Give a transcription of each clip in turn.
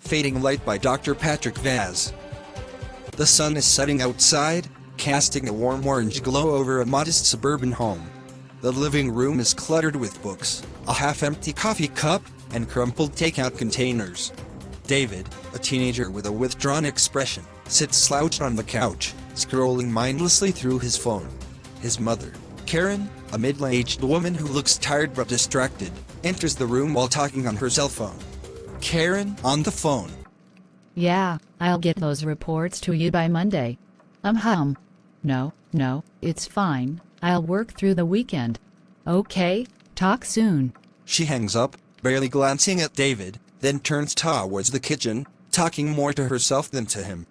Fading Light by Dr. Patrick Vaz. The sun is setting outside, casting a warm orange glow over a modest suburban home. The living room is cluttered with books, a half-empty coffee cup, and crumpled takeout containers. David, a teenager with a withdrawn expression, sits slouched on the couch, scrolling mindlessly through his phone. His mother, Karen, a middle-aged woman who looks tired but distracted, enters the room while talking on her cell phone. Karen, on the phone. Yeah, I'll get those reports to you by Monday. No, it's fine. I'll work through the weekend. Okay, talk soon. She hangs up, barely glancing at David, then turns towards the kitchen, talking more to herself than to him.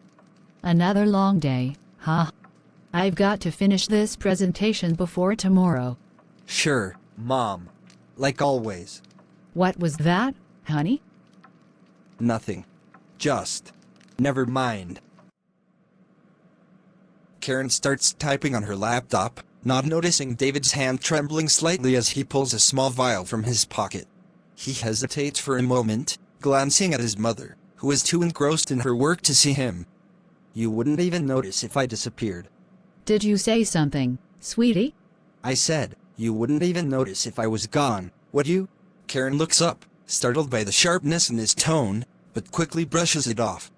Another long day, huh? I've got to finish this presentation before tomorrow. Sure, Mom. Like always. What was that, honey? Nothing. Just. Never mind. Karen starts typing on her laptop, not noticing David's hand trembling slightly as he pulls a small vial from his pocket. He hesitates for a moment, glancing at his mother, who is too engrossed in her work to see him. You wouldn't even notice if I disappeared. Did you say something, sweetie? I said, you wouldn't even notice if I was gone, would you? Karen looks up, startled by the sharpness in his tone, but quickly brushes it off.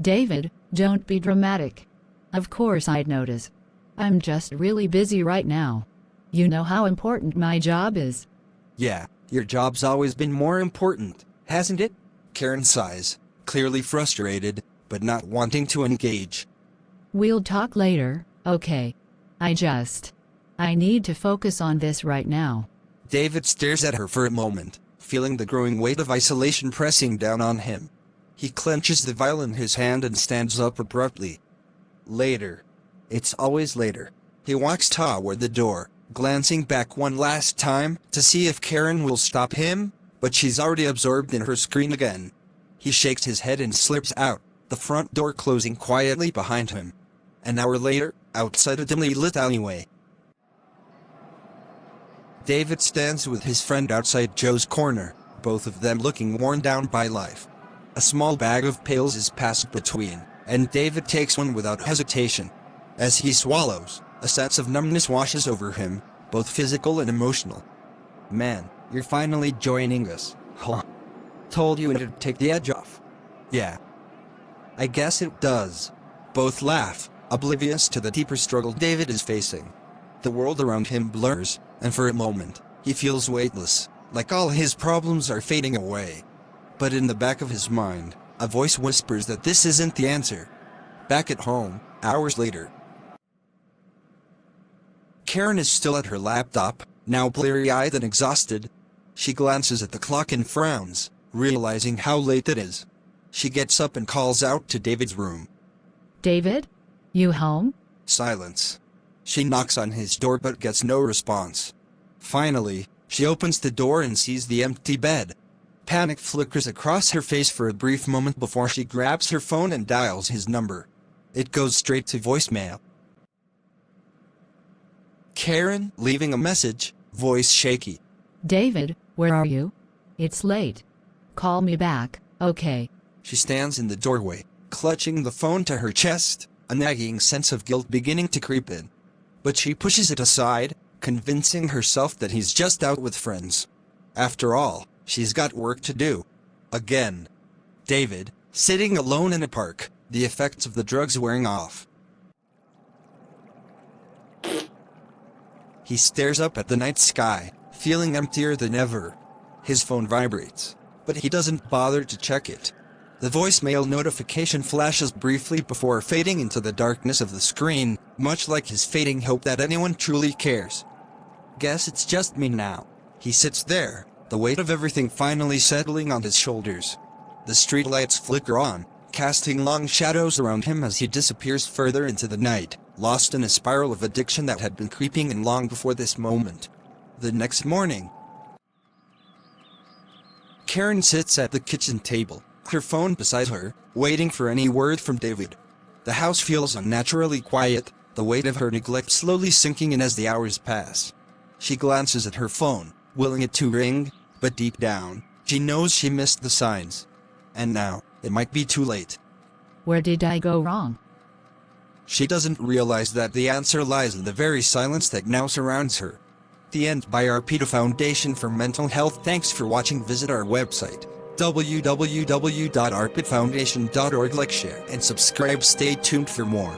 David, don't be dramatic. Of course I'd notice. I'm just really busy right now. You know how important my job is. Yeah, your job's always been more important, hasn't it? Karen sighs, clearly frustrated, but not wanting to engage. We'll talk later, okay? I need to focus on this right now. David stares at her for a moment, feeling the growing weight of isolation pressing down on him. He clenches the vial in his hand and stands up abruptly. Later. It's always later. He walks toward the door, glancing back one last time to see if Karen will stop him, but she's already absorbed in her screen again. He shakes his head and slips out, the front door closing quietly behind him. An hour later, outside a dimly lit alleyway. David stands with his friend outside Joe's corner, both of them looking worn down by life. A small bag of pills is passed between, and David takes one without hesitation. As he swallows, a sense of numbness washes over him, both physical and emotional. Man, you're finally joining us, huh? Told you it'd take the edge off. Yeah. I guess it does. Both laugh, oblivious to the deeper struggle David is facing. The world around him blurs, and for a moment, he feels weightless, like all his problems are fading away. But in the back of his mind, a voice whispers that this isn't the answer. Back at home, hours later. Karen is still at her laptop, now bleary-eyed and exhausted. She glances at the clock and frowns, realizing how late it is. She gets up and calls out to David's room. David? You home? Silence. She knocks on his door but gets no response. Finally, she opens the door and sees the empty bed. Panic flickers across her face for a brief moment before she grabs her phone and dials his number. It goes straight to voicemail. Karen, leaving a message, voice shaky. David, where are you? It's late. Call me back, okay? She stands in the doorway, clutching the phone to her chest, a nagging sense of guilt beginning to creep in. But she pushes it aside, convincing herself that he's just out with friends. After all, she's got work to do. Again. David, sitting alone in a park, the effects of the drugs wearing off. He stares up at the night sky, feeling emptier than ever. His phone vibrates, but he doesn't bother to check it. The voicemail notification flashes briefly before fading into the darkness of the screen, much like his fading hope that anyone truly cares. Guess it's just me now. He sits there, the weight of everything finally settling on his shoulders. The streetlights flicker on, casting long shadows around him as he disappears further into the night, lost in a spiral of addiction that had been creeping in long before this moment. The next morning, Karen sits at the kitchen table, her phone beside her, waiting for any word from David. The house feels unnaturally quiet, the weight of her neglect slowly sinking in as the hours pass. She glances at her phone, willing it to ring, but deep down, she knows she missed the signs. And now, it might be too late. Where did I go wrong? She doesn't realize that the answer lies in the very silence that now surrounds her. The end by Arpita Foundation for Mental Health. Thanks for watching. Visit our website, www.arpitfoundation.org. Like, share, and subscribe. Stay tuned for more.